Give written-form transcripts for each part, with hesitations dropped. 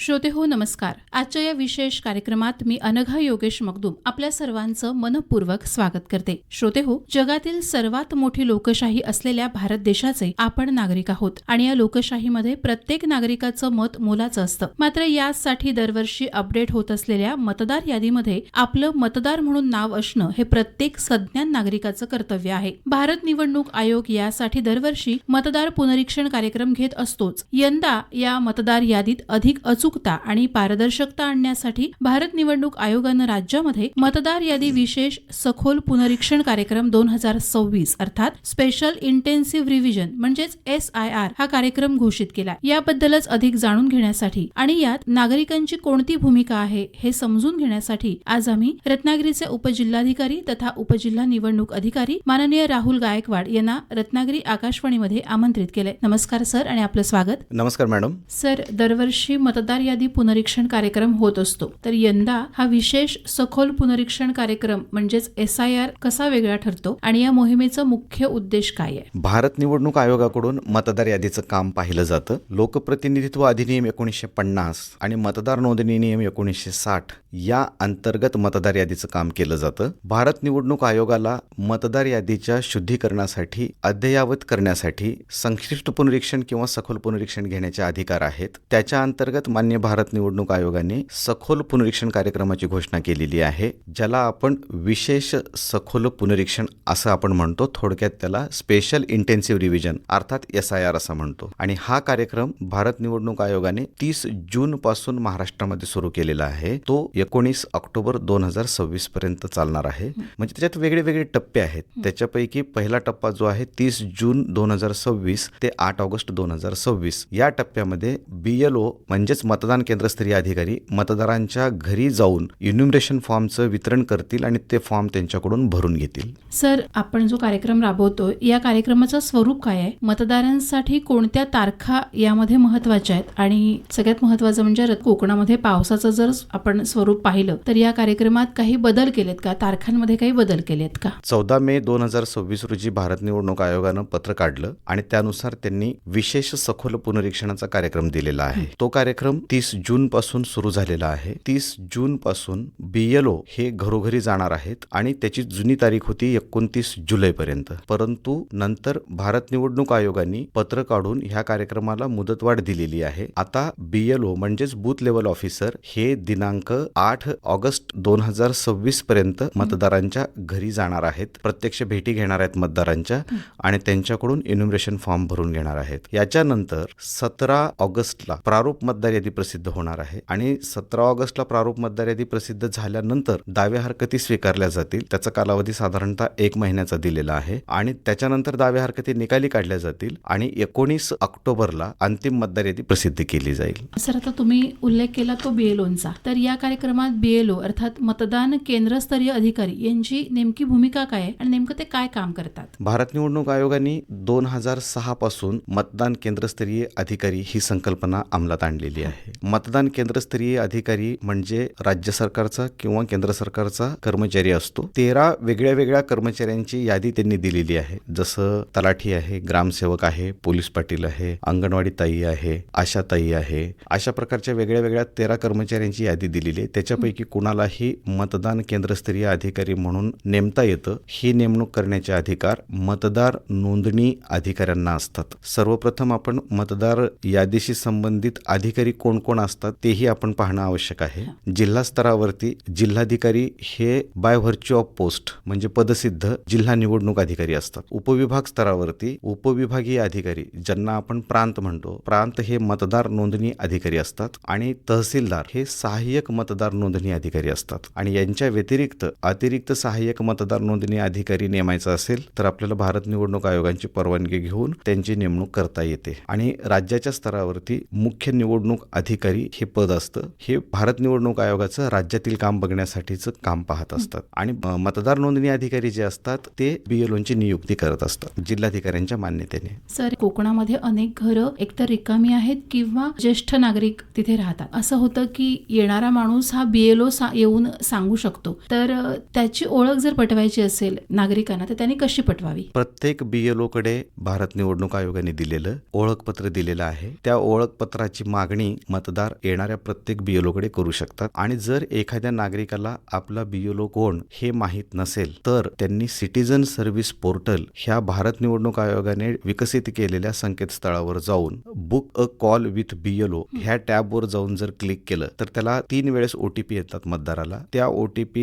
श्रोते हो नमस्कार. आजच्या या विशेष कार्यक्रमात मी अनघा योगेश मगदूम आपल्या सर्वांचं मनपूर्वक स्वागत करते. श्रोते हो, जगातील सर्वात मोठी लोकशाही असलेल्या भारत देशाचे आपण नागरिक आहोत आणि या लोकशाहीमध्ये प्रत्येक नागरिकाचं मत मोलाचं असतं. मात्र यासाठी दरवर्षी अपडेट होत असलेल्या मतदार यादीमध्ये आपलं मतदार म्हणून नाव असणं हे प्रत्येक सज्ञान नागरिकाचं कर्तव्य आहे. भारत निवडणूक आयोग यासाठी दरवर्षी मतदार पुनरीक्षण कार्यक्रम घेत असतोच. यंदा या मतदार यादीत अधिक अचूकता आणि पारदर्शकता आणण्यासाठी भारत निवडणूक आयोगानं राज्यामध्ये मतदार यादी विशेष सखोल पुनरीक्षण कार्यक्रम 2026 अर्थात स्पेशल इंटेन्सिव्ह रिव्हिजन म्हणजेच SIR हा कार्यक्रम घोषित केला. याबद्दलच अधिक जाणून घेण्यासाठी आणि यात नागरिकांची कोणती भूमिका आहे हे समजून घेण्यासाठी आज आम्ही रत्नागिरीचे उपजिल्हाधिकारी तथा उपजिल्हा निवडणूक अधिकारी माननीय राहुल गायकवाड यांना रत्नागिरी आकाशवाणीमध्ये आमंत्रित केले. नमस्कार सर आणि आपलं स्वागत. नमस्कार मॅडम. सर, दरवर्षी मतदार यादी पुनरीक्षण कार्यक्रम होत असतो, तर यंदा हा विशेष सखोल पुनरीक्षण कार्यक्रम म्हणजेच SIR कसा वेगळा ठरतो आणि या मोहिमेचा मुख्य उद्देश काय आहे? भारत निवडणूक आयोगाकडून मतदार यादीचं काम पाहिलं जातं. लोकप्रतिनिधित्व अधिनियम 1950 आणि मतदार नोंदणी नियम 1960 या अंतर्गत मतदार यादीचं काम केलं जातं. भारत निवडणूक आयोगाला मतदार यादीच्या शुद्धीकरणासाठी अद्ययावत करण्यासाठी संक्षिप्त पुनरीक्षण किंवा सखोल पुनरीक्षण घेण्याचे अधिकार आहेत. त्याच्या अंतर्गत मान्य भारत निवडणूक आयोगाने सखोल पुनरीक्षण कार्यक्रमाची घोषणा केलेली आहे, ज्याला आपण विशेष सखोल पुनरीक्षण असं आपण म्हणतो. थोडक्यात त्याला स्पेशल इंटेन्सिव्ह रिव्हिजन अर्थात SIR असं म्हणतो. आणि हा कार्यक्रम भारत निवडणूक आयोगाने 30 जून पासून महाराष्ट्रामध्ये सुरू केलेला आहे. तो 19 ऑक्टोबर 2026 पर्यंत चालणार आहे. म्हणजे त्याच्यात वेगळे वेगळे टप्पे आहेत. त्याच्यापैकी पहिला टप्पा जो आहे 30 जून 2026 ते 8 ऑगस्ट 2026 या टप्प्यामध्ये BLO म्हणजेच मतदान केंद्रस्तरीय अधिकारी मतदारांच्या घरी जाऊन इन्युमरेशन फॉर्मचं वितरण करतील आणि ते फॉर्म त्यांच्याकडून भरून घेतील. सर, आपण जो कार्यक्रम राबवतो या कार्यक्रमाचं स्वरूप काय आहे? मतदारांसाठी कोणत्या तारखा यामध्ये महत्वाच्या आहेत? आणि सगळ्यात महत्वाचं म्हणजे कोकणामध्ये पावसाचं जर आपण स्वरूप पाहिलं तर या कार्यक्रमात काही बदल केलेत का? तारखांमध्ये काही बदल केलेत का? 14 मे 2026 रोजी भारत निवडणूक आयोगानं पत्र काढलं आणि त्यानुसार त्यांनी विशेष सखोल पुनरीक्षणाचा कार्यक्रम दिलेला आहे. तो कार्यक्रम 30 जून पासून सुरू झालेला आहे. 30 जून पासून BLO हे घरोघरी जाणार आहेत आणि त्याची जुनी तारीख होती 29 जुलै पर्यंत. परंतु नंतर भारत निवडणूक आयोगाने पत्र काढून ह्या कार्यक्रमाला मुदतवाढ दिलेली आहे. आता BLO म्हणजेच बूथ लेवल ऑफिसर हे दिनांक 8 ऑगस्ट 2026 पर्यंत मतदारांच्या घरी जाणार आहेत. प्रत्यक्ष भेटी घेणार आहेत मतदारांच्या आणि त्यांच्याकडून इन्युमरेशन फॉर्म भरून घेणार आहेत. याच्यानंतर 17 ऑगस्टला प्रारूप मतदार यादी प्रसिद्ध होणार आहे आणि 17 ऑगस्टला प्रारूप मतदार यादी प्रसिद्ध झाल्यानंतर दावे हरकती स्वीकारल्या जातील. त्याचा कालावधी साधारणतः 1 महिन्याचा दिलेला आहे आणि त्याच्यानंतर दावे हरकती निकाली काढल्या जातील आणि 19 ऑक्टोबरला अंतिम मतदार यादी प्रसिद्ध केली जाईल. सर, आता तुम्ही उल्लेख केला तो BLOंचा, तर या कार्यक्रमात BLO अर्थात मतदान केंद्रस्तरीय अधिकारी यांची नेमकी भूमिका काय आहे आणि नेमकं ते काय काम करतात? भारत निवडणूक आयोगाने 2006 पासून मतदान केंद्रस्तरीय अधिकारी ही संकल्पना अंमलात आणलेली आहे. मतदान केंद्रस्तरीय अधिकारी म्हणजे राज्य सरकारचा किंवा केंद्र सरकारचा कर्मचारी असतो. 13 वेगळ्या वेगळ्या कर्मचाऱ्यांची यादी त्यांनी दिलेली आहे. जसं तलाठी आहे, ग्रामसेवक आहे, पोलीस पाटील आहे, अंगणवाडी ताई आहे, आशा ताई आहे. अशा प्रकारच्या वेगळ्या वेगळ्या 13 कर्मचाऱ्यांची यादी दिलेली आहे. त्याच्यापैकी कुणालाही मतदान केंद्रस्तरीय अधिकारी म्हणून नेमता येतं. ही नेमणूक करण्याचे अधिकार मतदार नोंदणी अधिकाऱ्यांना असतात. सर्वप्रथम आपण मतदार यादीशी संबंधित अधिकारी कोण कोण असतात तेही आपण पाहणं आवश्यक आहे. जिल्हा स्तरावरती जिल्हाधिकारी हे बाय व्हर्च्यू ऑफ पोस्ट म्हणजे पदसिद्ध जिल्हा निवडणूक अधिकारी असतात. उपविभाग स्तरावरती उपविभागीय अधिकारी ज्यांना आपण प्रांत म्हणतो, प्रांत हे मतदार नोंदणी अधिकारी असतात आणि तहसीलदार हे सहाय्यक मतदार नोंदणी अधिकारी असतात. आणि यांच्या व्यतिरिक्त अतिरिक्त सहाय्यक मतदार नोंदणी अधिकारी नेमायचा असेल तर आपल्याला भारत निवडणूक आयोगाची परवानगी घेऊन त्यांची नेमणूक करता येते. आणि राज्याच्या स्तरावरती मुख्य निवडणूक अधिकारी हे पद असतं. हे भारत निवडणूक आयोगाचं राज्यातील काम बघण्यासाठीचं काम पाहत असतात. आणि मतदार नोंदणी अधिकारी जे असतात ते BLOंची नियुक्ती करत असतात जिल्हाधिकाऱ्यांच्या मान्यतेने. सर, कोकणामध्ये अनेक घरं एकतर रिकामी आहेत किंवा ज्येष्ठ नागरिक तिथे राहतात. असं होतं की येणारा माणूस हा BLO येऊन सांगू शकतो. तर त्याची ओळख जर पटवायची असेल नागरिकांना तर त्यांनी कशी पटवावी? प्रत्येक BLO कडे भारत निवडणूक आयोगाने दिलेलं ओळखपत्र दिलेलं आहे. त्या ओळखपत्राची मागणी मतदार येणाऱ्या प्रत्येक BLO कडे करू शकतात. आणि जर एखाद्या नागरिकाला आपला BLO कोण हे माहीत नसेल तर त्यांनी सिटीजन सर्व्हिस पोर्टल ह्या भारत निवडणूक आयोगाने विकसित केलेल्या संकेतस्थळावर जाऊन book a call with BLO ह्या टॅबवर जाऊन जर क्लिक केलं तर त्याला 3 वेळेस OTP येतात मतदाराला. त्या OTP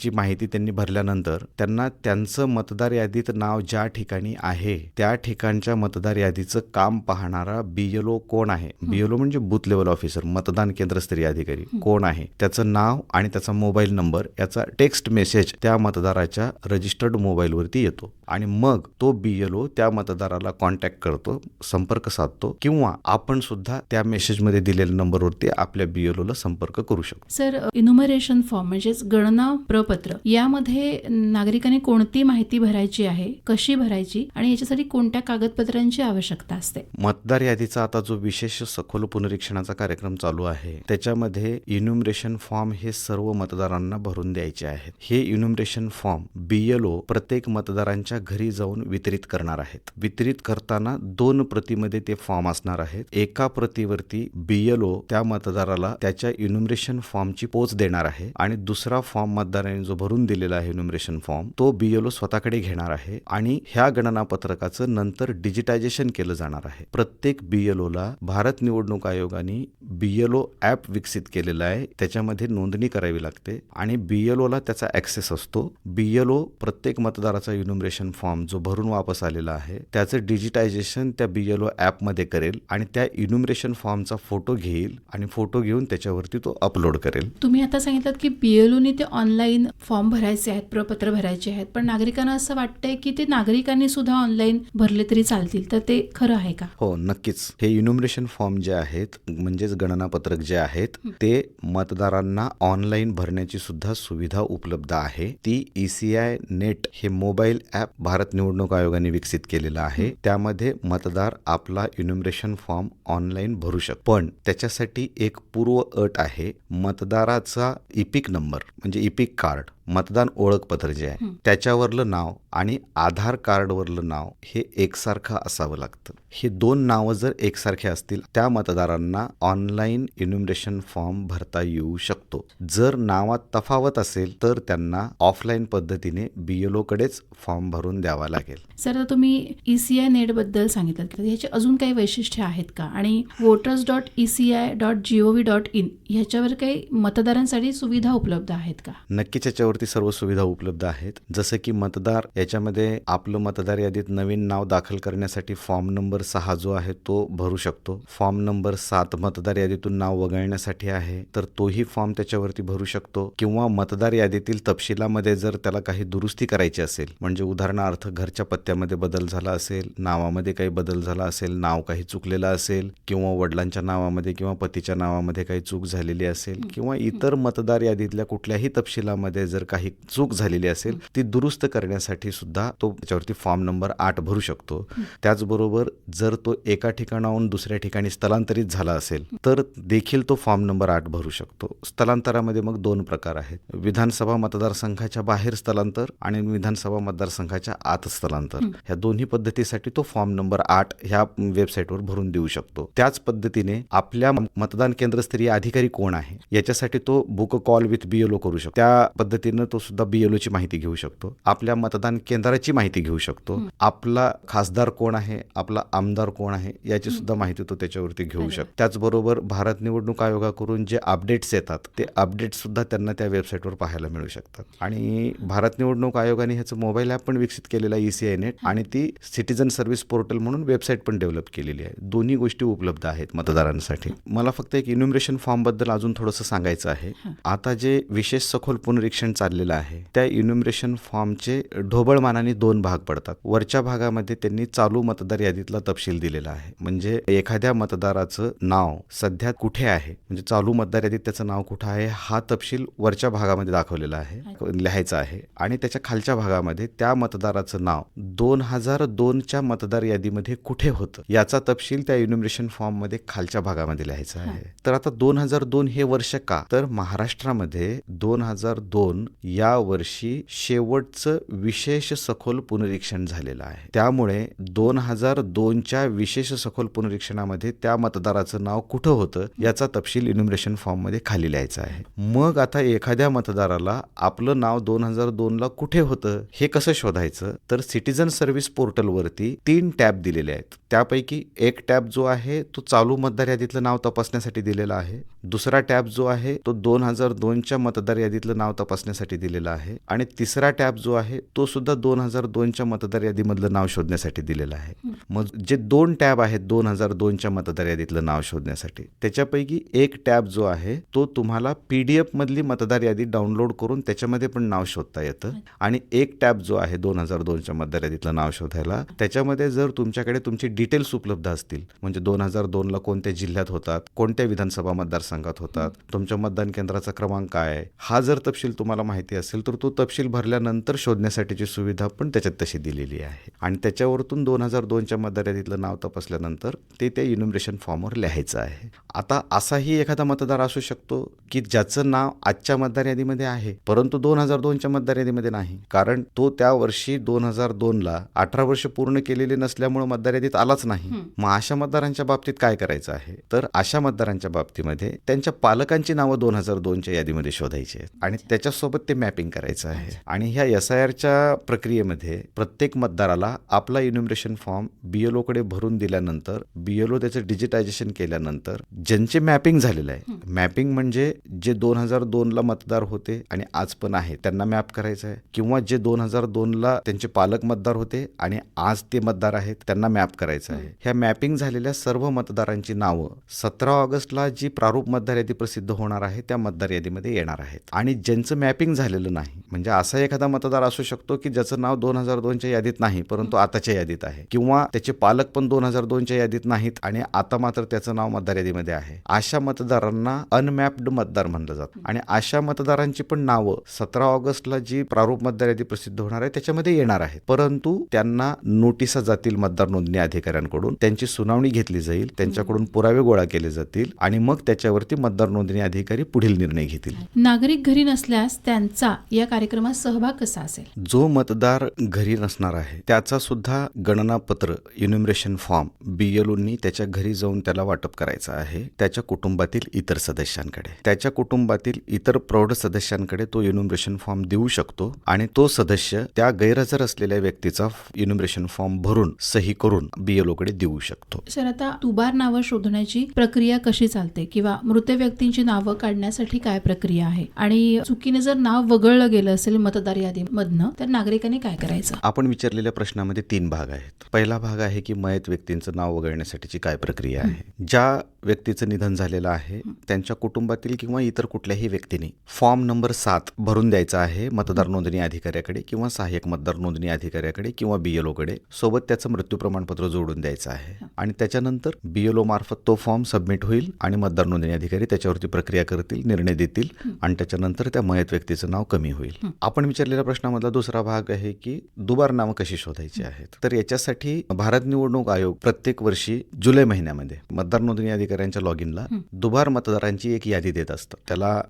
ची माहिती त्यांनी भरल्यानंतर त्यांना त्यांचं मतदार यादीत नाव ज्या ठिकाणी आहे त्या ठिकाणच्या मतदार यादीचं काम पाहणारा BLO कोण आहे, BLO म्हणजे बूथ लेवल ऑफिसर, मतदान केंद्रस्तरीय अधिकारी कोण आहे, त्याचं नाव आणि त्याचा मोबाईल नंबर याचा टेक्स्ट मेसेज त्या मतदाराच्या रजिस्टर्ड मोबाईलवरती येतो. आणि मग तो BLO त्या मतदाराला कॉन्टॅक्ट करतो, संपर्क साधतो, किंवा आपण सुद्धा त्या मेसेजमध्ये दिलेल्या नंबरवरती आपल्या BLO ला संपर्क करू शकतो. सर, इन्युमरेशन फॉर्म म्हणजेच गणना प्रपत्र यामध्ये नागरिकांनी कोणती माहिती भरायची आहे, कशी भरायची आणि याच्यासाठी कोणत्या कागदपत्रांची आवश्यकता असते? मतदार यादीचा आता जो विशेष सखोल पुनरीक्षणाचा कार्यक्रम चालू आहे त्याच्यामध्ये इन्युमरेशन फॉर्म हे सर्व मतदारांना भरून द्यायचे आहेत. हे इन्युमरेशन फॉर्म BLO प्रत्येक मतदारांच्या घरी जाऊन वितरित करणार आहेत. वितरित करताना 2 प्रतीमध्ये ते फॉर्म असणार आहेत. एका प्रतीवरती BLO त्या मतदाराला त्याच्या इन्युमरेशन फॉर्मची पोच देणार आहे आणि दुसरा फॉर्म मतदारांनी जो भरून दिलेला आहे इन्युमरेशन फॉर्म तो BLO स्वतःकडे घेणार आहे आणि ह्या गणना पत्रकाचं नंतर डिजिटायझेशन केलं जाणार आहे. प्रत्येक BLO ला भारत निवडणूक आयोगाने BLO ॲप विकसित केलेला आहे. त्याच्यामध्ये नोंदणी करावी लागते आणि BLO ला त्याचा ॲक्सेस असतो. BLO प्रत्येक मतदाराचा इन्युमरेशन फॉर्म जो भरून वापस आलेला आहे त्याचं डिजिटायझेशन त्या BLO ॲपमध्ये करेल आणि त्या इन्युमरेशन फॉर्मचा फोटो घेईल आणि फोटो घेऊन त्याच्यावरती तो अपलोड करेल. तुम्ही आता सांगितलं की BLOनी ते ऑनलाईन फॉर्म भरायचे आहेत, प्रपत्र भरायचे आहेत, पण नागरिकांना असं वाटतंय की ते नागरिकांनी सुद्धा ऑनलाईन भरले तरी चालतील, तर ते खरं आहे का? हो, नक्कीच. हे इन्युमरेशन फॉर्म जे आहेत म्हणजेच गणनापत्रक जे आहेत ते मतदारांना ऑनलाईन भरण्याची सुद्धा सुविधा उपलब्ध आहे. ती ECI नेट हे मोबाईल ॲप भारत निवडणूक आयोगाने विकसित केलेलं आहे. त्यामध्ये मतदार आपला इन्युमरेशन फॉर्म ऑनलाईन भरू शकतो. पण त्याच्यासाठी एक पूर्व अट आहे. मतदाराचा इपिक नंबर म्हणजे इपिक कार्ड, मतदान ओळखपत्र जे आहे त्याच्यावरलं नाव आणि आधार कार्डवरलं नाव हे एकसारखं असावं लागतं. हे 2 नावं जर एकसारखे असतील त्या मतदारांना ऑनलाईन इन्युमरेशन फॉर्म भरता येऊ शकतो. जर नावात तफावत असेल तर त्यांना ऑफलाईन पद्धतीने BLO कडेच फॉर्म भरून द्यावा लागेल. सर, आता तुम्ही ECI नेट बद्दल सांगितलं, तर ह्याचे अजून काही वैशिष्ट्य आहेत का? आणि voters.eci.gov.in ह्याच्यावर काही मतदारांसाठी सुविधा उपलब्ध आहेत का? नक्कीच याच्यावरती सर्व सुविधा उपलब्ध आहेत. जसं की मतदार याच्यामध्ये आपलं मतदार यादीत नवीन नाव दाखल करण्यासाठी फॉर्म नंबर 6 जो आहे तो भरू शकतो. फॉर्म नंबर 7 मतदार यादीतून नाव वगळण्यासाठी आहे तर तोही फॉर्म त्याच्यावरती भरू शकतो. किंवा मतदार यादीतील तपशिलामध्ये जर त्याला काही दुरुस्ती करायची असेल, म्हणजे उदाहरणार्थ घरच्या पत्त्यामध्ये बदल झाला असेल, नावामध्ये काही बदल झाला असेल, नाव काही चुकलेलं असेल, किंवा वडिलांच्या नावामध्ये किंवा पतीच्या नावामध्ये काही चूक झालेली असेल, किंवा इतर मतदार यादीतल्या कुठल्याही तपशिलामध्ये जर काही चूक झालेली असेल ती दुरुस्त करण्यासाठी सुद्धा तो त्याच्यावरती फॉर्म नंबर 8 भरू शकतो. त्याचबरोबर जर तो एका ठिकाणाहून दुसऱ्या ठिकाणी स्थलांतरित झाला असेल तर देखील तो फॉर्म नंबर 8 भरू शकतो. स्थलांतरामध्ये मग 2 प्रकार आहेत. विधानसभा मतदारसंघाच्या बाहेर स्थलांतर आणि विधानसभा मतदारसंघाच्या आत स्थलांतर, ह्या दोन्ही पद्धतीसाठी तो फॉर्म नंबर 8 ह्या वेबसाईटवर भरून देऊ शकतो. त्याच पद्धतीने आपल्या मतदान केंद्रस्तरीय अधिकारी कोण आहे याच्यासाठी तो बुक कॉल विथ BLO करू शकतो. त्या पद्धतीनं तो सुद्धा BLO ची माहिती घेऊ शकतो. आपल्या मतदान केंद्राची माहिती घेऊ शकतो. आपला खासदार कोण आहे, आपला आमदार कोण आहे याची सुद्धा माहिती तो त्याच्यावरती घेऊ शकतो. त्याचबरोबर भारत निवडणूक आयोगाकडून जे अपडेट्स येतात ते अपडेट सुद्धा त्यांना त्या वेबसाईटवर पाहायला मिळू शकतात. आणि भारत निवडणूक आयोगाने ह्याचं मोबाईल ॲप पण विकसित केलेला आहे ECI नेट, आणि ती सिटीजन सर्व्हिस पोर्टल म्हणून वेबसाईट पण डेव्हलप केलेली आहे. दोन्ही गोष्टी उपलब्ध आहेत मतदारांसाठी. मला फक्त एक इन्युमरेशन फॉर्म बद्दल अजून थोडंसं सांगायचं आहे. आता जे विशेष सखोल पुनरीक्षण चाललेलं आहे त्या इन्युमरेशन फॉर्मचे ढोबळमानाने 2 भाग पडतात. वरच्या भागामध्ये त्यांनी चालू मतदार यादीतला तपशील दिलेला आहे, म्हणजे एखाद्या मतदाराचं नाव सध्या कुठे आहे, म्हणजे चालू मतदार यादीत त्याचं नाव कुठं आहे हा तपशील वरच्या भागामध्ये दाखवलेला आहे, लिहायचा आहे. आणि त्याच्या खालच्या भागामध्ये त्या मतदाराचं नाव 2002च्या मतदार यादीमध्ये कुठे होतं याचा तपशील त्या इन्युमरेशन फॉर्म मध्ये खालच्या भागामध्ये लिहायचा आहे. तर आता 2002 हे वर्ष का, तर महाराष्ट्रामध्ये 2002 या वर्षी शेवटचं विशेष सखोल पुनरीक्षण झालेलं आहे. त्यामुळे 2002च्या विशेष सखोल पुनरीक्षणामध्ये त्या मतदाराचं नाव कुठं होतं याचा तपशील इन्युमरेशन फॉर्म मध्ये खाली लिहायचा आहे. मग आता एखाद्या मतदाराला आपलं नाव 2002ला कुठे होतं हे कसं शोधायचं, तर सिटीजन सर्व्हिस पोर्टलवरती 3 टॅब दिलेले आहेत. त्यापैकी एक टॅब जो आहे तो चालू मतदार यादीतलं नाव तपासण्यासाठी दिलेला आहे. दुसरा टॅब जो आहे तो 2002च्या मतदार यादीतलं नाव तपासण्यासाठी दिलेला आहे. आणि तिसरा टॅब जो आहे तो सुद्धा 2002च्या मतदार यादीमधलं नाव शोधण्यासाठी दिलेला आहे. मग जे 2 टॅब आहेत 2002च्या मतदार यादीतलं नाव शोधण्यासाठी, त्याच्यापैकी एक टॅब जो आहे तो तुम्हाला PDF मधली मतदार यादी डाउनलोड करून त्याच्यामध्ये पण नाव शोधता येतं. आणि एक टॅब जो आहे 2002च्या मतदार यादीतलं नाव शोधायला, त्याच्यामध्ये जर तुमच्याकडे तुमची डिटेल्स उपलब्ध असतील, म्हणजे 2002ला कोणत्या जिल्ह्यात होतात, कोणत्या विधानसभा मतदारसंघात होतात, तुमच्या मतदान केंद्राचा क्रमांक काय आहे, हा जर तपशील तुम्हाला माहिती असेल तर तो तपशील भरल्यानंतर शोधण्यासाठीची सुविधा पण त्याच्यात तशी दिलेली आहे. आणि त्याच्यावरतून 2002च्या मतदार यादीतलं नाव तपासल्यानंतर ते त्या इन्युमरेशन फॉर्मवर लिहायचं आहे. आता असाही एखादा मतदार असू शकतो की ज्याचं नाव आजच्या मतदार यादीमध्ये आहे परंतु 2002च्या मतदार यादीमध्ये नाही, कारण तो त्या वर्षी 2002ला 18 वर्ष पूर्ण केलेले नसल्यामुळे मतदार यादीत आलाच नाही. मग अशा मतदारांच्या बाबतीत काय करायचं आहे, तर अशा मतदारांच्या बाबतीमध्ये त्यांच्या पालकांची नावं 2002च्या यादीमध्ये शोधायची आहेत आणि त्याच्यासोबत ते मॅपिंग करायचं आहे. आणि ह्या SIRच्या प्रक्रियेमध्ये प्रत्येक मतदाराला आपला इन्युमरेशन फॉर्म BLO कडे भरून दिल्यानंतर BLO त्याचं डिजिटायझेशन केल्यानंतर ज्यांचे मॅपिंग झालेलं आहे, मॅपिंग म्हणजे जे 2002ला मतदार होते आणि आज पण आहे त्यांना मॅप करायचं आहे, किंवा जे 2002ला त्यांचे पालक मतदार होते आणि आज ते मतदार आहेत त्यांना मॅप करायचं आहे. ह्या मॅपिंग झालेल्या सर्व मतदारांची नावं 17 ऑगस्टला जी प्रारूप मतदार यादी प्रसिद्ध होणार आहे त्या मतदार यादीमध्ये येणार आहेत. आणि ज्यांचं मॅपिंग झालेलं नाही, म्हणजे असा एखादा मतदार असू शकतो की ज्याचं नाव 2002च्या यादीत नाही परंतु आताच्या यादीत आहे, किंवा त्याचे पालक पण 2002च्या यादीत नाहीत आणि आता मात्र त्याचं नाव मतदार यादीमध्ये आहे. अशा मतदारांना अनमॅप्ड मतदार म्हणलं जातं. आणि अशा मतदारांची पण नावं 17 ऑगस्टला जी प्रारूप मतदार यादी प्रसिद्ध होणार आहे त्याच्यामध्ये येणार आहेत, परंतु त्यांना नोटिसा जातील मतदार नोंदणी अधिकाऱ्यांकडून, त्यांची सुनावणी घेतली जाईल, त्यांच्याकडून पुरावे गोळा केले जातील आणि मग त्याच्यावरती मतदार नोंदणी अधिकारी पुढील निर्णय घेतील. नागरिक घरी नसल्यास त्यांचा या कार्यक्रमात सहभाग कसा असेल? जो मतदार घरी नसणार आहे त्याचा सुद्धा गणनापत्र इन्युमरेशन फॉर्म BLOनी त्याच्या घरी जाऊन त्याला वाटप करायचं आहे. त्याच्या कुटुंबातील इतर सदस्यांकडे, त्याच्या कुटुंबातील इतर प्रौढ सदस्यांकडे तो इन्युमरेशन फॉर्म देऊ शकतो आणि तो सदस्य त्या गैरहजर असलेल्या व्यक्तीचा इन्युमरेशन फॉर्म भरून सही करून BLO कडे देऊ शकतो. सर, आता दुबार नावं शोधण्याची प्रक्रिया कशी चालते किंवा मृत व्यक्तींची नावं काढण्यासाठी काय प्रक्रिया आहे, आणि चुकीने जर नाव वगळलं गेलं असेल मतदार यादीमधनं तर नागरिकांनी काय करायचं? आपण विचारलेल्या प्रश्नामध्ये 3 भाग आहेत. पहिला भाग आहे की मयत व्यक्तींचं नाव वगळण्यासाठीची काय प्रक्रिया आहे. ज्या व्यक्तीचं निधन झालेलं आहे त्यांच्या कुटुंबातील किंवा इतर कुठल्याही व्यक्तीने फॉर्म नंबर 7 भरून द्यायचा आहे मतदार नोंदणी अधिकाऱ्याकडे किंवा सहाय्यक मतदार नोंदणी अधिकाऱ्याकडे किंवा BLO कडे. सोबत त्याचं मृत्यू प्रमाणपत्र जोडून द्यायचं आहे. आणि त्याच्यानंतर BLO मार्फत तो फॉर्म सबमिट होईल आणि मतदार नोंदणी अधिकारी त्याच्यावरती प्रक्रिया करतील, निर्णय देतील आणि त्याच्यानंतर त्या मयत व्यक्तीचं नाव कमी होईल. आपण विचारलेल्या प्रश्नामधला दुसरा भाग आहे की दुबार नावं कशी शोधायची आहेत. तर याच्यासाठी भारत निवडणूक आयोग प्रत्येक वर्षी जुलै महिन्यामध्ये मतदार नोंदणी अधिकाऱ्यांच्या लॉगिनला दुबार मतदारांची एक यादी देत असतं. त्याला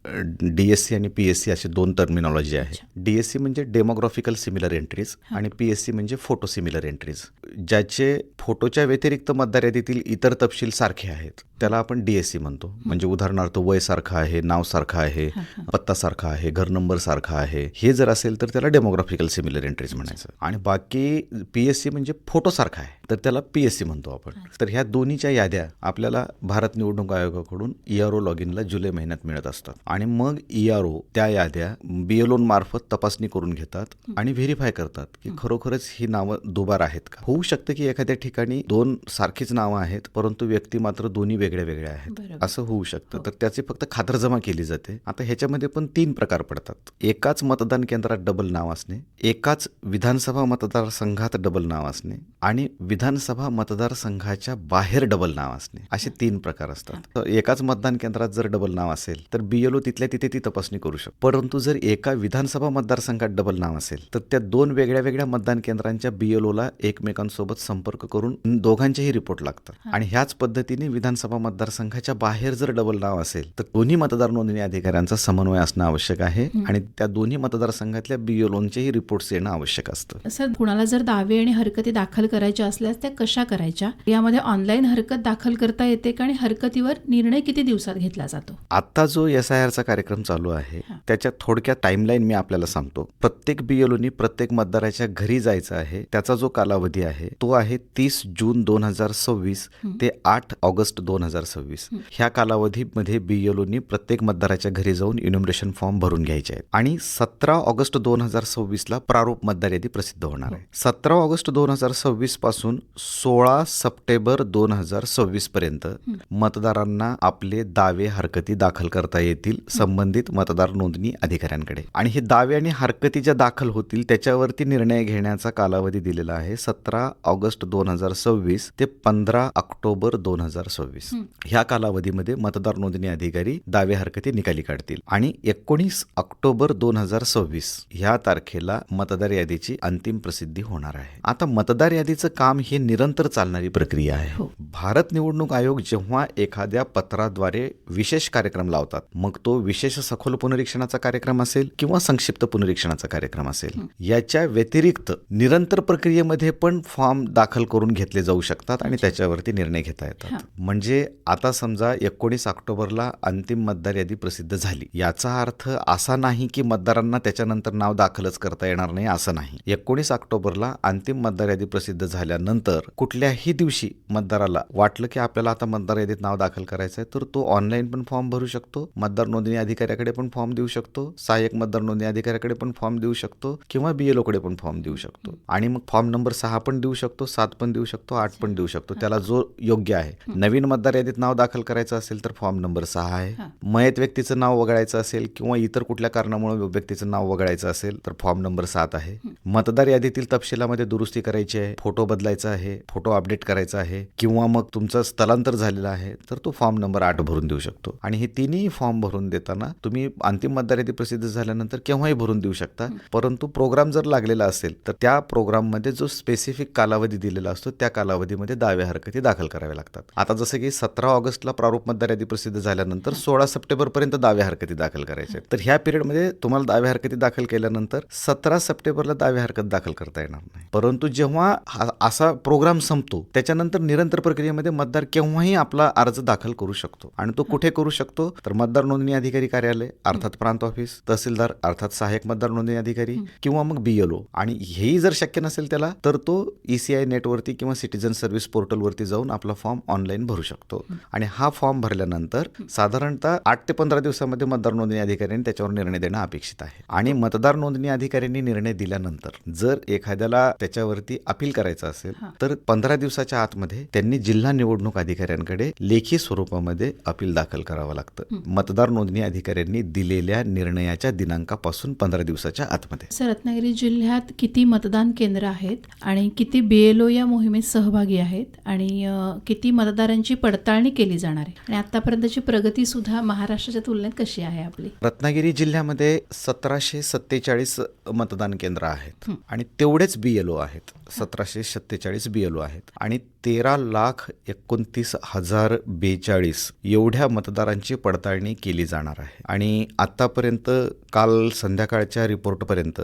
DSC आणि PSC असे 2 टर्मिनॉलॉजी आहे. DSC म्हणजे डेमोग्राफिकल सिमिलर एंट्रीज आणि PSC म्हणजे फोटो सिमिलर एंट्रीज. ज्याचे फोटोच्या व्यतिरिक्त मतदार यादीतील इतर तपशील सारखे आहेत त्याला आपण DSC म्हणतो. म्हणजे उदाहरणार्थ वय सारखं आहे, नाव सारखं आहे, पत्ता सारखा आहे, घर नंबर सारखा आहे, हे जर असेल तर त्याला डेमोग्राफिकल सिमिलर एंट्रीज म्हणायचं. आणि बाकी PSC म्हणजे फोटो सारखा आहे तर त्याला PSC म्हणतो आपण. तर ह्या दोन्हीच्या याद्या आपल्याला भारत निवडणूक आयोगाकडून ERO लॉगिनला जुलै महिन्यात मिळत असतात. आणि मग ERO त्या याद्या BLO मार्फत तपासणी करून घेतात आणि व्हेरीफाय करतात की खरोखरच ही नावं दुबार आहेत का. होऊ शकतं की एखाद्या ठिकाणी 2 सारखीच नावं आहेत परंतु व्यक्ती मात्र दोन्ही वेगळ्या वेगळ्या आहेत, असं होऊ शकतं. तर त्याची फक्त खातरजमा केली जाते. आता ह्याच्यामध्ये पण 3 प्रकार पडतात. पडतात. एकाच मतदान केंद्रात डबल नाव असणे, एकाच विधानसभा मतदारसंघात डबल नाव असणे आणि विधानसभा मतदारसंघाच्या बाहेर डबल नाव असणे, असे 3 प्रकार असतात. तर एकाच मतदान केंद्रात जर डबल नाव असेल तर BLO तिथल्या तिथे ती तपासणी करू शकतो. परंतु जर एका विधानसभा मतदारसंघात डबल नाव असेल तर त्या 2 वेगळ्या वेगळ्या मतदान केंद्रांच्या BLOला एकमेकांसोबत संपर्क करून दोघांचेही रिपोर्ट लागतात. आणि ह्याच पद्धतीने विधानसभा मतदारसंघाच्या बाहेर जर डबल नाव असेल तर दोन्ही मतदार नोंदणी अधिकाऱ्यांचा समन्वय असणं आवश्यक आहे आणि त्या दोन्ही मतदारसंघातल्या BLOंचेही रिपोर्ट्स येणं आवश्यक असतं. सर, कुणाला जर दावे आणि हरकती दाखल करायच्या असल्यास त्या कशा करायच्या? यामध्ये ऑनलाईन हरकत दाखल करता येते का आणि हरकतीवर निर्णय किती दिवसात घेतला जातो? आता जो SIRचा कार्यक्रम चालू आहे त्याच्या थोडक्यात टाइमलाईन मी आपल्याला सांगतो. प्रत्येक BLOनी प्रत्येक मतदाराच्या घरी जायचं आहे. त्याचा जो कालावधी आहे तो आहे 30 जून 2026 ते 8 ऑगस्ट 2026. ह्या कालावधीमध्ये BLOनी प्रत्येक मतदाराच्या घरी जाऊन इन्युमरेशन फॉर्म भरून घ्यायचे आहेत आणि 17 ऑगस्ट 2026ला प्रारूप मतदार यादी प्रसिद्ध होणार आहे. 17 ऑगस्ट 2026 पासून 16 सप्टेंबर 2026 पर्यंत मतदारांना आपले दावे हरकती दाखल करता येतील संबंधित मतदार नोंदणी अधिकाऱ्यांकडे. आणि हे दावे आणि हरकती ज्या दाखल होतील त्याच्यावरती निर्णय घेण्याचा कालावधी दिलेला आहे 17 ऑगस्ट 2026 ते 15 ऑक्टोबर 2026. ह्या कालावधीमध्ये मतदार नोंदणी अधिकारी दावे हरकती निकाली काढतील आणि 19 ऑक्टोबर 2026 ह्या तारखेला मतदार यादीची अंतिम प्रसिद्धी होणार आहे. आता मतदार यादीचं काम ही निरंतर चालणारी प्रक्रिया आहे. भारत निवडणूक आयोग जेव्हा एखाद्या पत्राद्वारे विशेष कार्यक्रम लावतात, मग तो विशेष सखोल पुनरीक्षणाचा कार्यक्रम असेल किंवा संक्षिप्त पुनरीक्षणाचा कार्यक्रम असेल, याच्या व्यतिरिक्त निरंतर प्रक्रियेमध्ये पण फॉर्म दाखल करून घेतले जाऊ शकतात आणि त्याच्यावरती निर्णय घेता येतात. म्हणजे आता समजा 19 ऑक्टोबरला अंतिम मतदार यादी प्रसिद्ध झाली, याचा अर्थ असा नाही की मतदारांना त्याच्यानंतर नाव दाखलच करता येणार नाही, असं नाही. 19 ऑक्टोबरला अंतिम मतदार यादी प्रसिद्ध झाल्यानंतर कुठल्याही दिवशी मतदाराला वाटलं की आपल्याला आता मतदार यादीत नाव दाखल करायचं आहे तर तो ऑनलाईन पण फॉर्म भरू शकतो, मतदार नोंदणी अधिकाऱ्याकडे पण फॉर्म देऊ शकतो, सहाय्यक मतदार नोंदणी अधिकाऱ्याकडे पण फॉर्म देऊ शकतो किंवा BLOकडे पण फॉर्म देऊ शकतो. आणि मग फॉर्म नंबर 6 पण देऊ शकतो, 7 पण देऊ शकतो, 8 पण देऊ शकतो, त्याला जो योग्य आहे. नवीन मतदार यादीत नाव दाखल करायचं असेल तर फॉर्म नंबर 6 आहे. मयत व्यक्तीचं नाव वगळायचं असेल किंवा इतर कुठल्या कारणामुळे व्यक्तीचं नाव वगळायचं असेल तर फॉर्म नंबर 7 आहे. मतदार यादीतील तपशिलामध्ये दुरुस्ती करायची आहे, फोटो बदलायचा आहे, फोटो अपडेट करायचा आहे किंवा मग तुमचं स्थलांतर झालेलं आहे तर तो फॉर्म नंबर 8 भरून देऊ शकतो. आणि हे तिन्ही फॉर्म भरून देताना तुम्ही अंतिम मतदार यादी प्रसिद्ध झाल्यानंतर केव्हाही भरून देऊ शकता. परंतु प्रोग्राम जर लागलेला असेल तर त्या प्रोग्राममध्ये जो स्पेसिफिक कालावधी दिलेला असतो त्या कालावधीमध्ये दावे हरकती दाखल कराव्या लागतात. आता जसं की 17 ऑगस्टला प्रारूप मतदार यादी प्रसिद्ध झाल्यानंतर 16 सप्टेंबर पर्यंत दावे हरकती दाखल करायचे. तर ह्या पिरियडमध्ये तुम्हाला दावे हरकती दाखल केल्यानंतर 17 सप्टेंबरला दावे हरकत दाखल करता येणार नाही. परंतु जेव्हा असा प्रोग्राम संपतो त्याच्यानंतर निरंतर प्रक्रियेमध्ये मतदार केव्हाही आपला अर्ज दाखल करू शकतो. आणि तो कुठे करू शकतो तर मतदार नोंदणी अधिकारी कार्यालय अर्थात प्रांत ऑफिस, तहसीलदार अर्थात सहाय्यक मतदार नोंदणी अधिकारी किंवा मग BLO. आणि हेही जर शक्य नसेल त्याला तर तो ECI नेटवरती किंवा सिटीजन सर्व्हिस पोर्टलवरती जाऊन आपला फॉर्म ऑनलाईन भरू शकतो. आणि हा फॉर्म भरल्यानंतर साधारणतः 8 ते 15 दिवसामध्ये मतदार नोंदणी अधिकाऱ्यांनी त्याच्यावर निर्णय देणं अपेक्षित आहे. आणि मतदार नोंदणी अधिकाऱ्यांनी निर्णय दिल्यानंतर जर एखाद्याला त्याच्यावरती अपील करायचं असेल तर 15 दिवसाच्या आतमध्ये त्यांनी जिल्हा निवडणूक अधिकाऱ्यांकडे लेखी स्वरूपामध्ये अपील दाखल करावं लागतं. मतदार नोंदणी अधिकाऱ्यांनी दिलेल्या निर्णयाच्या दिनांकापासून 15 दिवसाच्या आतमध्ये. सर, रत्नागिरी जिल्ह्यात किती मतदान केंद्र आहेत आणि किती BLO या मोहिमेत सहभागी आहेत आणि किती मतदारांची पडताळणी केली जाणार आहे आणि आतापर्यंतची प्रगती सुद्धा महाराष्ट्राच्या तुलनेत कशी आहे आपली? रत्नागिरी जिल्ह्यामध्ये 1747 मतदान केंद्र आहेत आणि तेवढेच BLO आहेत. 1747 BLO आहेत आणि 13,29,042 एवढ्या मतदारांची पडताळणी केली जाणार आहे. आणि आतापर्यंत काल संध्याकाळच्या रिपोर्टपर्यंत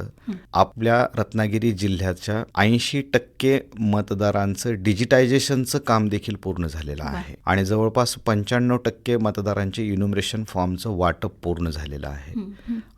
आपल्या रत्नागिरी जिल्ह्याच्या 80% मतदारांचं डिजिटायझेशनचं काम देखील पूर्ण झालेलं आहे आणि जवळपास 95% मतदारांचे इन्युमरेशन फॉर्मचं वाटप पूर्ण झालेलं आहे.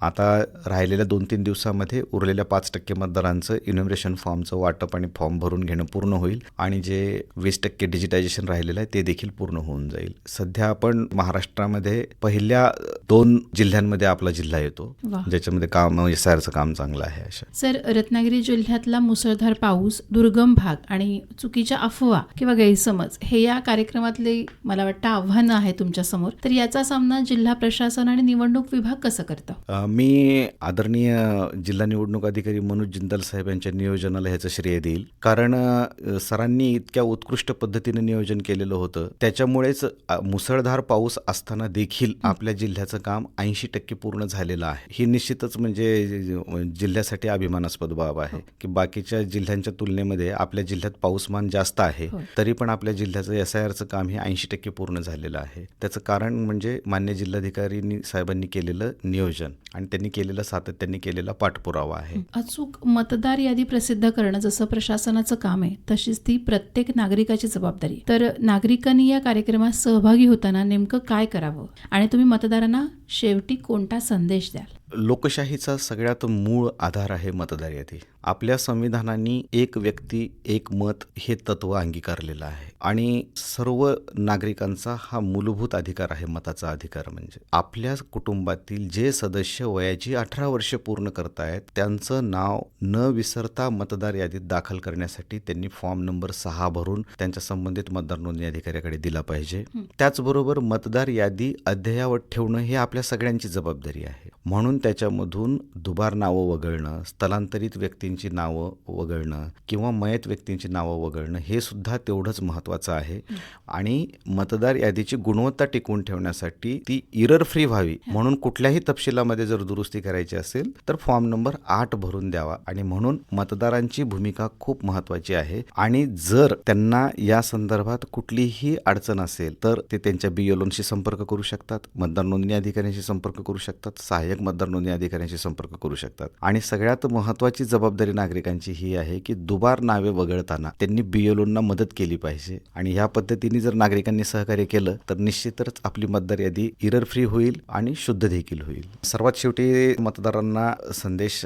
आता राहिलेल्या 2-3 दिवसामध्ये उरलेल्या 5% मतदारांचं इन्युमरेशन फॉर्मचं वाटप टप्प्याटप्प्याने फॉर्म भरून घेणं पूर्ण होईल आणि जे 20% डिजिटायझेशन राहिलेलं आहे ते देखील पूर्ण होऊन जाईल. सध्या आपण महाराष्ट्रामध्ये पहिल्या 2 जिल्ह्यांमध्ये आपला जिल्हा येतो वा. ज्याच्यामध्ये काम SIRचं काम चांगलं आहे. अशा सर, रत्नागिरी जिल्ह्यातला मुसळधार पाऊस, दुर्गम भाग आणि चुकीच्या अफवा किंवा गैरसमज हे या कार्यक्रमातले मला वाटतं आव्हानं आहे तुमच्या समोर. तर याचा सामना जिल्हा प्रशासन आणि निवडणूक विभाग कसं करतं? मी आदरणीय जिल्हा निवडणूक अधिकारी मनोज जिंदाल साहेब यांच्या नियोजनाला ह्याचं श्रेय देईल. कारण सरांनी इतक्या उत्कृष्ट पद्धतीने नियोजन केलेलं होतं, त्याच्यामुळेच मुसळधार पाऊस असताना देखील आपल्या जिल्ह्याचं काम 80% पूर्ण झालेलं आहे. ही निश्चितच म्हणजे जिल्ह्यासाठी अभिमानास्पद बाब आहे की बाकीच्या जिल्ह्यांच्या तुलनेमध्ये आपल्या जिल्ह्यात पाऊसमान जास्त आहे, तरी पण आपल्या जिल्ह्याचं SIRचं काम हे 80% पूर्ण झालेलं आहे. त्याचं कारण म्हणजे मान्य जिल्हाधिकारी साहेबांनी केलेलं नियोजन आणि त्यांनी केलेला सातत्याने केलेला पाठपुरावा आहे. अचूक मतदार यादी प्रसिद्ध करणं जसं प्रशासनाचं काम आहे, तशीच ती प्रत्येक नागरिकाची जबाबदारी. तर नागरिकांनी या कार्यक्रमात सहभागी होताना नेमकं काय करावं आणि तुम्ही मतदारांना शेवटी कोणता संदेश द्याल? लोकशाहीचा सगळ्यात मूळ आधार आहे मतदार यादी. आपल्या संविधानाने एक व्यक्ती एक मत हे तत्व अंगीकारलेलं आहे आणि सर्व नागरिकांचा हा मूलभूत अधिकार आहे मताचा अधिकार. म्हणजे आपल्या कुटुंबातील जे सदस्य वयाची 18 वर्ष पूर्ण करतायत त्यांचं नाव न विसरता मतदार यादीत दाखल करण्यासाठी त्यांनी फॉर्म नंबर 6 भरून त्यांच्या संबंधित मतदार नोंदणी अधिकाऱ्याकडे दिला पाहिजे. त्याचबरोबर मतदार यादी अद्ययावत ठेवणं हे आपल्या सगळ्यांची जबाबदारी आहे. म्हणून त्याच्यामधून दुबार नावं वगळणं, स्थलांतरित व्यक्तींची नावं वगळणं किंवा मयत व्यक्तींची नावं वगळणं हे सुद्धा तेवढंच महत्त्वाचं आहे. आणि मतदार यादीची गुणवत्ता टिकवून ठेवण्यासाठी ती इरर फ्री व्हावी म्हणून कुठल्याही तपशिलामध्ये जर दुरुस्ती करायची असेल तर फॉर्म नंबर 8 भरून द्यावा. आणि म्हणून मतदारांची भूमिका खूप महत्त्वाची आहे. आणि जर त्यांना या संदर्भात कुठलीही अडचण असेल तर ते त्यांच्या BLOशी संपर्क करू शकतात, मतदार नोंदणी अधिकाऱ्यांशी संपर्क करू शकतात, सहाय्यक मतदार नोंदणी अधिकाऱ्यांशी संपर्क करू शकतात. आणि सगळ्यात महत्त्वाची जबाबदारी नागरिकांची ही आहे की दुबार नावे वगळताना त्यांनी BLOंना मदत केली पाहिजे. आणि ह्या पद्धतीने जर नागरिकांनी सहकार्य केलं तर निश्चितच आपली मतदार यादी इरर फ्री होईल आणि शुद्ध देखील होईल. सर्वात शेवटी मतदारांना संदेश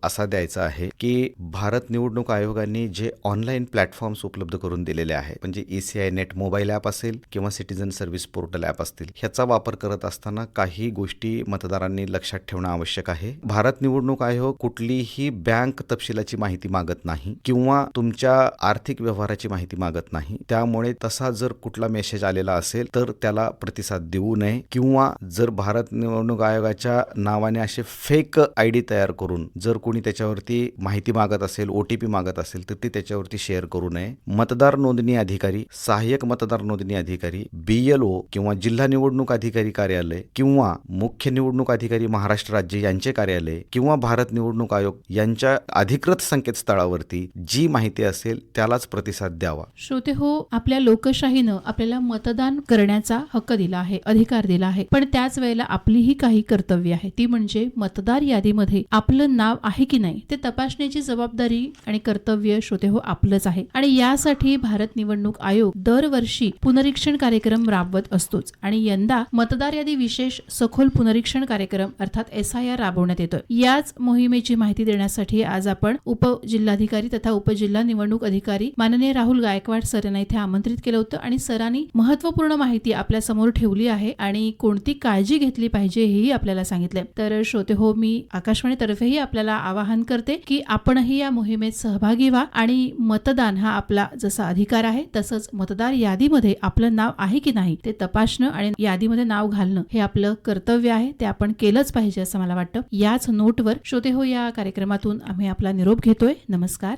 असा द्यायचा आहे की भारत निवडणूक आयोगाने जे ऑनलाईन प्लॅटफॉर्म्स उपलब्ध करून दिलेले आहे, म्हणजे ECI नेट मोबाईल ॲप असेल किंवा सिटीजन सर्व्हिस पोर्टल ॲप असतील, ह्याचा वापर करत असताना काही गोष्टी मतदारांनी लक्षात ठेवणं आवश्यक आहे. भारत निवडणूक आयोग कुठलीही बँक तपशिलाची माहिती मागत नाही किंवा तुमच्या आर्थिक व्यवहाराची माहिती मागत नाही. त्यामुळे तसा जर कुठला मेसेज आलेला असेल तर त्याला प्रतिसाद देऊ नये किंवा जर भारत निवडणूक आयोगाच्या नावाने असे फेक ID तयार करून जर कोणी त्याच्यावरती माहिती मागत असेल, OTP मागत असेल तर ती त्याच्यावरती शेअर करू नये. मतदार नोंदणी अधिकारी, सहाय्यक मतदार नोंदणी अधिकारी, BLO किंवा जिल्हा निवडणूक अधिकारी कार्यालय किंवा मुख्य निवडणूक अधिकारी महाराष्ट्र राज्य यांचे कार्यालय किंवा भारत निवडणूक आयोग यांच्या अधिकृत संकेतस्थळावरती जी माहिती असेल त्यालाच प्रतिसाद द्यावा. श्रोते हो, आपल्या लोकशाहीनं आपल्याला मतदान करण्याचा हक्क दिला आहे, अधिकार दिला आहे, पण त्याच वेळेला आपलीही काही कर्तव्य आहे. ती म्हणजे मतदार यादीमध्ये आपलं नाव आहे की नाही ते तपासण्याची जबाबदारी आणि कर्तव्य श्रोते हो आपलंच आहे. आणि यासाठी भारत निवडणूक आयोग दरवर्षी पुनरीक्षण कार्यक्रम राबवत असतोच आणि यंदा मतदार यादी विशेष सखोल पुनरीक्षण कार्यक्रम अर्थात SIR राबवण्यात येतोय. याच मोहिमेची माहिती देण्यासाठी आज आपण उपजिल्हाधिकारी तथा उपजिल्हा निवडणूक अधिकारी माननीय राहुल गायकवाड सर यांना इथे आमंत्रित केलं होतं आणि सरांनी महत्त्वपूर्ण माहिती आपल्या समोर ठेवली आहे आणि कोणती काळजी घेतली पाहिजे हेही आपल्याला सांगितलंय. तर श्रोते हो, मी आकाशवाणीतर्फेही आपल्याला आवाहन करते की आपणही या मोहिमेत सहभागी व्हा आणि मतदान हा आपला जसा अधिकार आहे तसंच मतदार यादीमध्ये आपलं नाव आहे की नाही ते तपासणं आणि यादीमध्ये नाव घालणं हे आपलं कर्तव्य आहे. ते आपण केलंच पाहिजे असं मला वाटतं. याच नोटवर श्रोते हो, या कार्यक्रमातून आम्ही आपला निरोप घेतोय. नमस्कार.